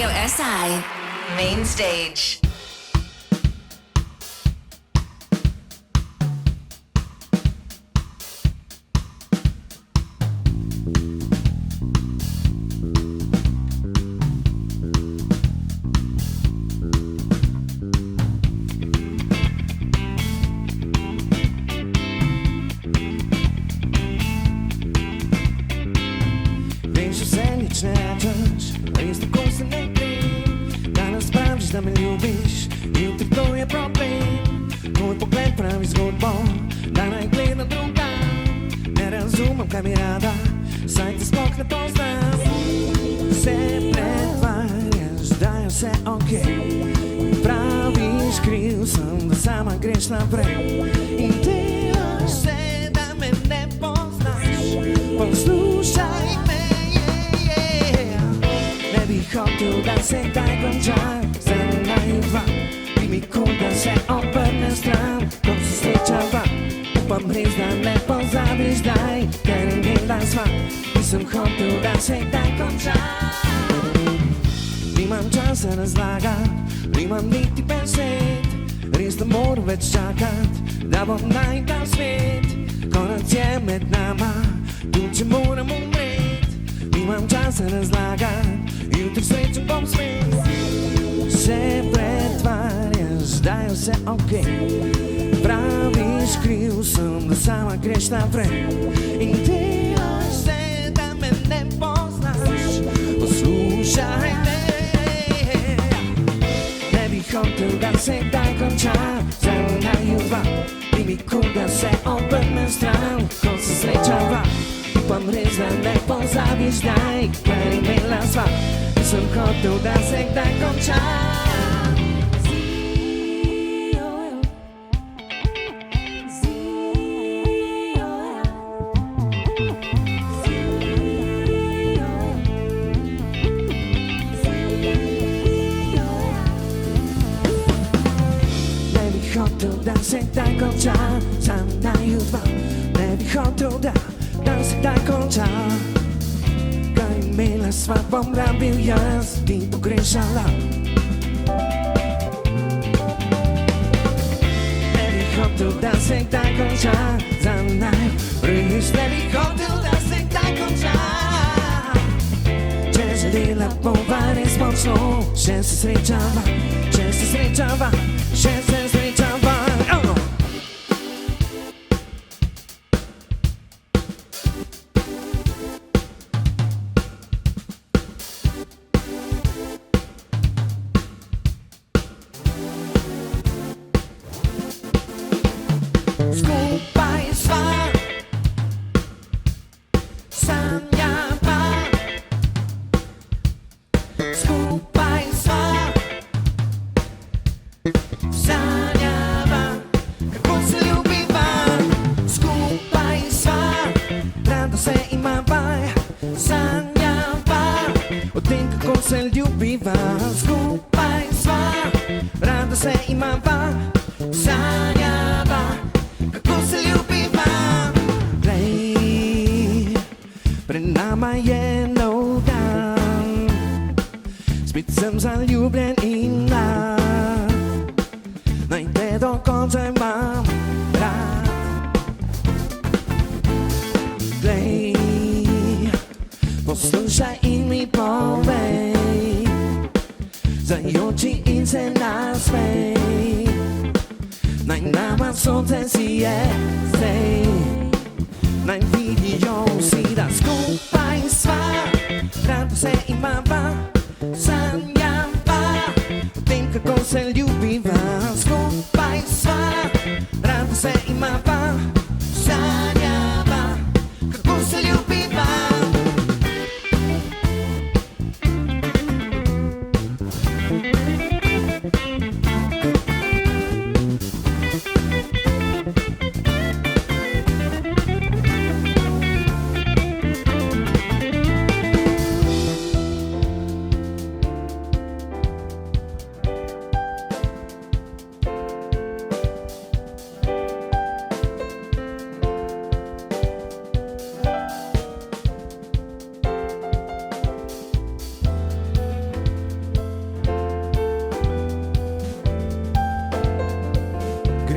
Radio SI Main Stage. Da me ljubiš, jutri to je problem. Tvoj pogled pravi zgodbo, da naj gledam druga. Ne razumem, kaj mi rada, saj te sploh ne poznam. Se pretvarjaš, da je vse okej. Praviš, kriv sem, da sama greš naprej. In delaš se, da me ne poznaš. Poslušaj me, ne bi hotel, da se kdaj konča. Bi mi kul, da se obrne stran, ko se srečava. Upam res, da ne pozabiš daj, ker imela sva. Nisem hotel, da se kdaj konča. Nimam časa razlagat, nimam niti besed. Res da moram več čakat, da bom najdal svet. Konec je med nama, tudi če moram umret. Nimam časa razlagat, jutri srečen bom svet. Se pretvarjaš, da je vse okej. Praviš, kriv sem, da sama greš naprej. In delaš se, da me ne poznaš. Poslušaj me, ne bi hotel, da se kdaj konča. Zelo naju dva, bi mi kul, da se obrne stran, ko se srečava. Upam res, da ne pozabiš daj, ker imela sva. Nisem hotel, da se kdaj konča. Ne bi hotel, da se kdaj konča. Sam naju dva, ne bi hotel, da se kdaj konča. Imela sva, bom rabil jaz, ti pogrešala. Ne bi hotel, da se kdaj konča. Za naj, res ne bi hotel, da se kdaj konča. Če želela bova res močno, še se srečava, še se srečava, še se srečava. Skupaj sva, sanjava. Skupaj sva, sanjava. Kako se ljubiva, skupaj sva. Rada se imava, sanjava. O tem, kako se ljubiva, skupaj sva. Rada se imava, sanjava. Pred nama je nov dan, spet sem zaljubljen in mlad. Naj te do konca imam rad. Glej, poslušaj in mi povej, zajoči in se nasmej. Naj nama sonce sije zdaj. Naj vidijo vsi, da skupaj sva. Rada se imava, sanjava. O tem, kako se ljubiva, skupaj sva. Rada se imava, sanjava. Kako se ljubiva.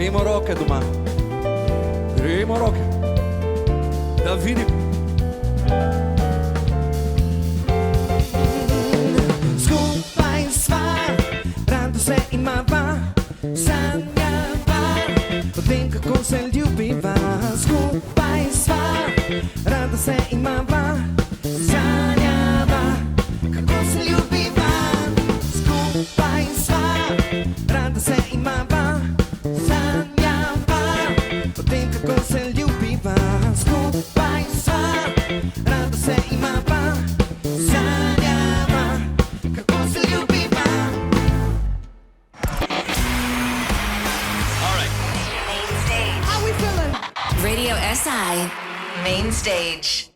Dvigujmo roke doma. Dvigujmo roke. Da vidim. Skupaj sva, rado se imava, sanjava o tem, kako se ljubiva. Skupaj sva, rado se imava, sanjava, kako se ljubiva. Skupaj sva, rado se imava, sanjava o tem, kako se ljubiva. Skupaj sva, rado se imava, sanjava, kako se ljubiva. Main stage. How we feeling? Radio SI. Main stage.